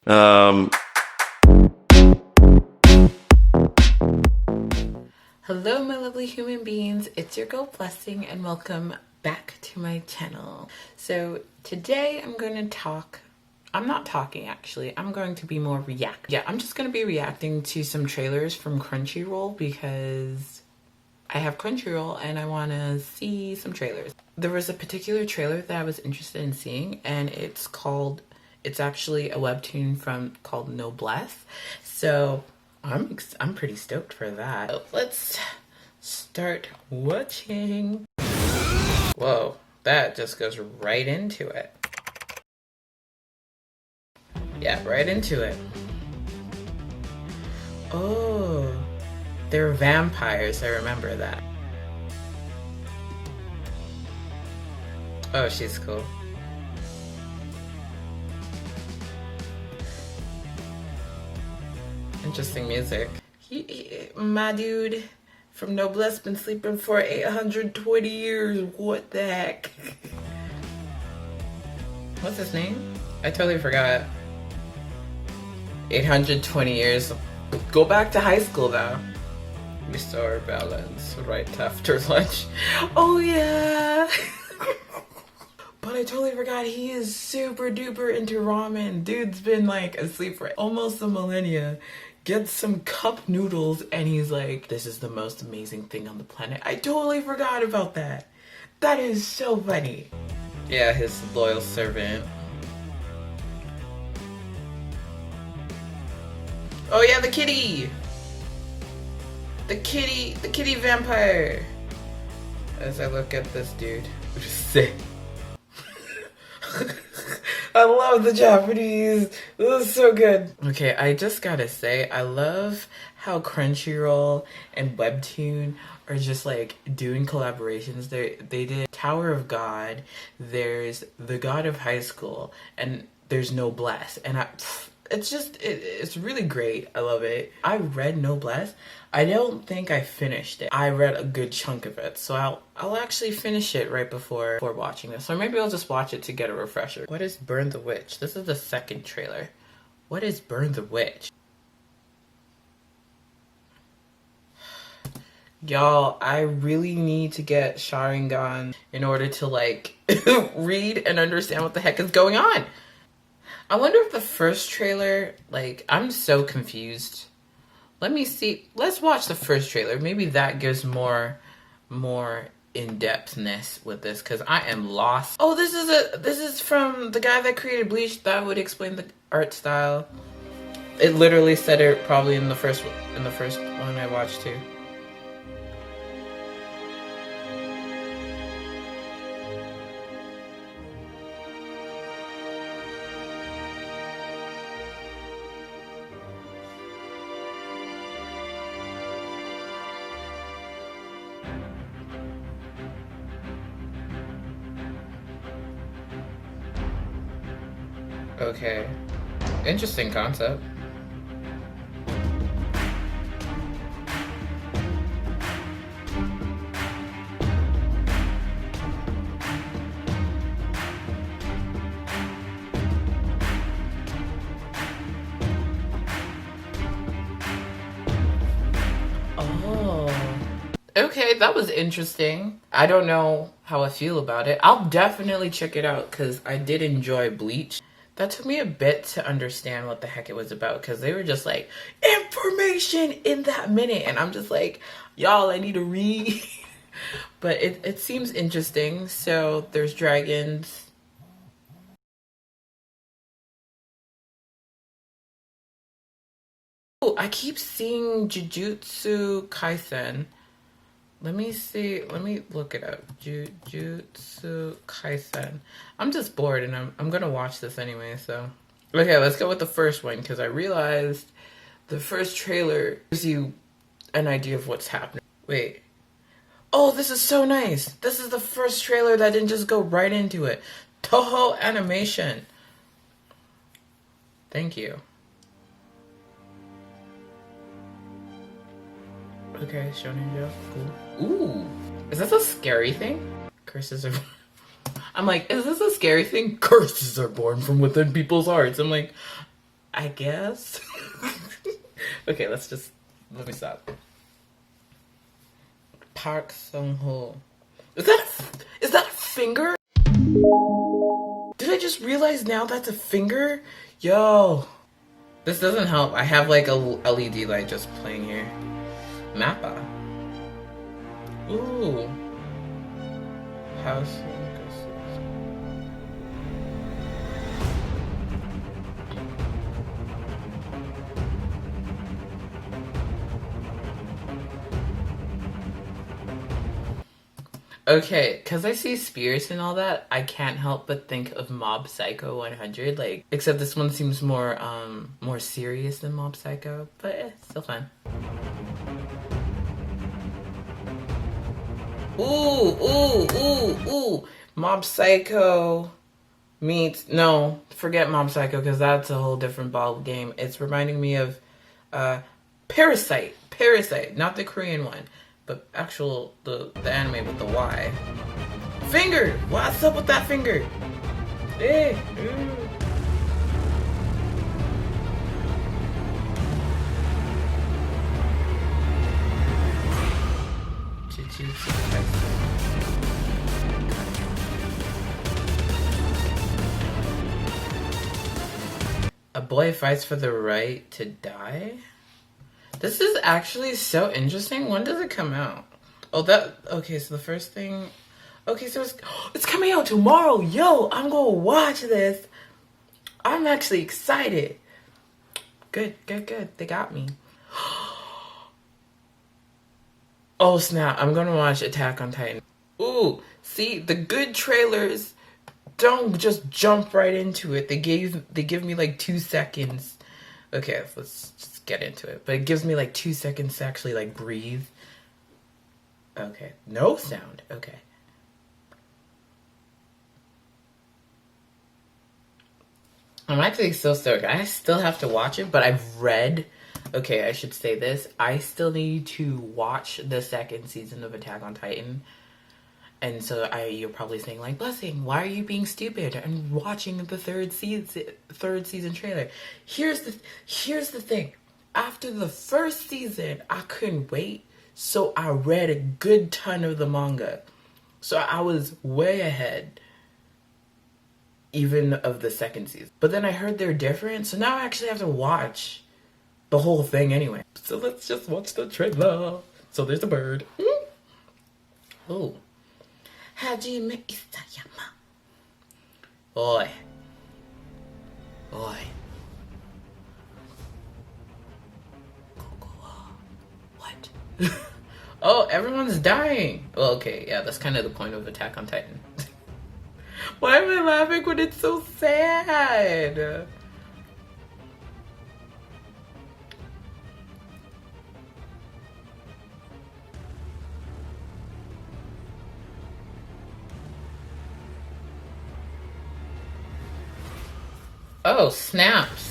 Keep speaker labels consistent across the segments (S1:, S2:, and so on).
S1: Um,
S2: Hello, my lovely human beings. It's your girl Blessing, and welcome back to my channel. So today I'm going to talk. I'm not talking actually. I'm going to be more react. Yeah, I'm just going to be reacting to some trailers from Crunchyroll because I have Crunchyroll and I want to see some trailers. There was a particular trailer that I was interested in seeing, and it's actually a webtoon called Noblesse. So I'm pretty stoked for that. So let's start watching. Whoa, that just goes right into it. Yeah, right into it. Oh, they're vampires. I remember that. Oh, she's cool. Interesting music. My dude from Noblesse been sleeping for 820 years. What the heck? What's his name? I totally forgot. 820 years. Go back to high school now. Restore balance right after lunch. Oh yeah. But I totally forgot he is super duper into ramen. Dude's been like asleep for almost a millennia. Gets some cup noodles and he's like, this is the most amazing thing on the planet. I totally forgot about that. That is so funny. Yeah, his loyal servant. Oh yeah, the kitty! The kitty vampire! As I look at this dude, sick. I love the Japanese. This is so good. Okay, I just gotta say, I love how Crunchyroll and Webtoon are just like doing collaborations. They did Tower of God, there's The God of High School, and there's Noblesse. And it's really great. I love it. I read Noblesse. I don't think I finished it. I read a good chunk of it, so I'll actually finish it right before watching this. Or maybe I'll just watch it to get a refresher. What is Burn the Witch? This is the second trailer. What is Burn the Witch? Y'all, I really need to get Sharingan in order to like read and understand what the heck is going on. I wonder if the first trailer, like, I'm so confused. Let me see. Let's watch the first trailer. Maybe that gives more in-depthness with this, because I am lost. Oh, this is from the guy that created Bleach. That would explain the art style. It literally said it probably in the first one I watched too. Okay. Interesting concept. Oh. Okay, that was interesting. I don't know how I feel about it. I'll definitely check it out because I did enjoy Bleach. That took me a bit to understand what the heck it was about, because they were just like, information in that minute. And I'm just like, y'all, I need to read. But it seems interesting. So there's dragons. Oh, I keep seeing Jujutsu Kaisen. Let me see. Let me look it up. Jujutsu Kaisen. I'm just bored and I'm gonna watch this anyway, so. Okay, let's go with the first one, because I realized the first trailer gives you an idea of what's happening. Wait. Oh, this is so nice. This is the first trailer that didn't just go right into it. Toho Animation. Thank you. Okay, Shonen Joe. Cool. Ooh. Is this a scary thing? Curses are... I'm like, is this a scary thing? Curses are born from within people's hearts. I'm like, I guess. Okay, let me stop. Park Sung-ho. Is that a finger? Did I just realize now that's a finger? Yo. This doesn't help. I have like a LED light just playing here. Mappa. Ooh. House. Okay, because I see spirits and all that, I can't help but think of Mob Psycho 100. Like, except this one seems more serious than Mob Psycho, but still fun. Ooh. Mob Psycho meets, no, forget Mob Psycho because that's a whole different ball game. It's reminding me of Parasite, not the Korean one, but actual, the anime with the Y. Finger! What's up with that finger? Eh. A boy fights for the right to die? This is actually so interesting. When does it come out? Okay, so the first thing... Okay, so it's coming out tomorrow. Yo, I'm gonna watch this. I'm actually excited. Good. They got me. Oh, snap. I'm gonna watch Attack on Titan. Ooh, see, the good trailers don't just jump right into it. They give me like 2 seconds. Okay, let's just get into it. But it gives me like 2 seconds to actually like breathe. Okay, no sound. Okay. I'm actually so stoked. I still have to watch it, but I've read... Okay, I should say this. I still need to watch the 2nd season of Attack on Titan. And so you're probably saying, like, Blessing, why are you being stupid and watching the third season trailer? Here's the thing. After the 1st season, I couldn't wait, so I read a good ton of the manga. So I was way ahead, even of the 2nd season. But then I heard they're different, so now I actually have to watch the whole thing anyway. So let's just watch the trailer. So there's the bird. Oh. Hajime Isayama. Oi. What? Oh, everyone's dying. Well, okay, yeah, that's kind of the point of Attack on Titan. Why am I laughing when it's so sad? Oh, snaps.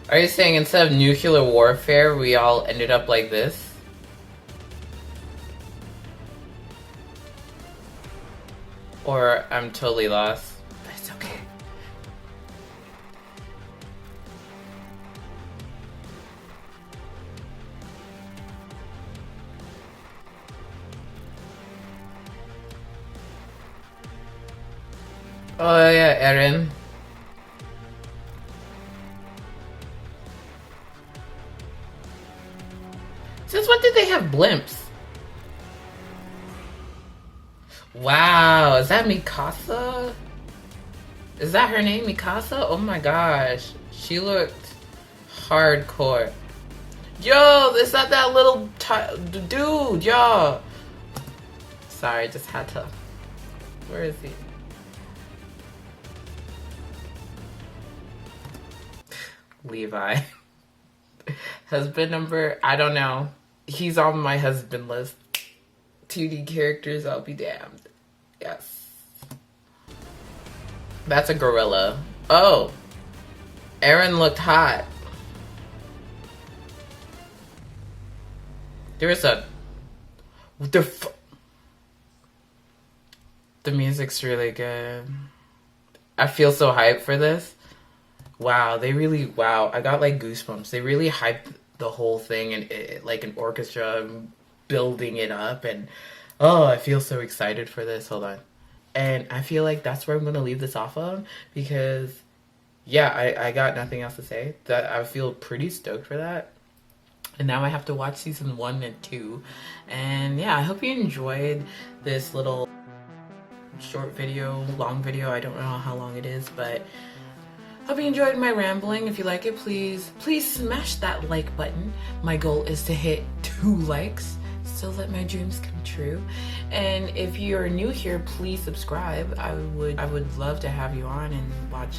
S2: Are you saying instead of nuclear warfare, we all ended up like this? Or I'm totally lost. But it's okay. Oh yeah, Erin. Since when did they have blimps? Wow, is that Mikasa? Is that her name, Mikasa? Oh my gosh, she looked hardcore. Yo, is that little dude, yo? Sorry, just had to. Where is he? Levi. Husband number, I don't know. He's on my husband list. 2D characters, I'll be damned. Yes. That's a gorilla. Oh. Eren looked hot. There's a... The music's really good. I feel so hyped for this. Wow, wow, I got like goosebumps. They really hyped the whole thing, and like an orchestra building it up, and oh, I feel so excited for this. Hold on. And I feel like that's where I'm going to leave this off of, because yeah, I got nothing else to say. That I feel pretty stoked for that. And now I have to watch season 1 and 2. And yeah, I hope you enjoyed this little short video, long video. I don't know how long it is, but hope you enjoyed my rambling. If you like it, please smash that like button. My goal is to hit 2 likes, so let my dreams come true. And if you're new here, please subscribe. I would love to have you on and watch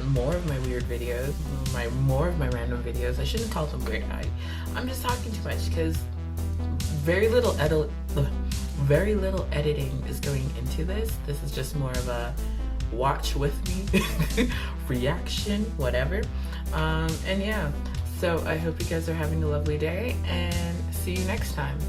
S2: more of my weird videos, more of my random videos. I shouldn't call them weird. I'm just talking too much, because very little editing is going into this. This is just more of a watch with me reaction, whatever. And yeah, so I hope you guys are having a lovely day, and see you next time.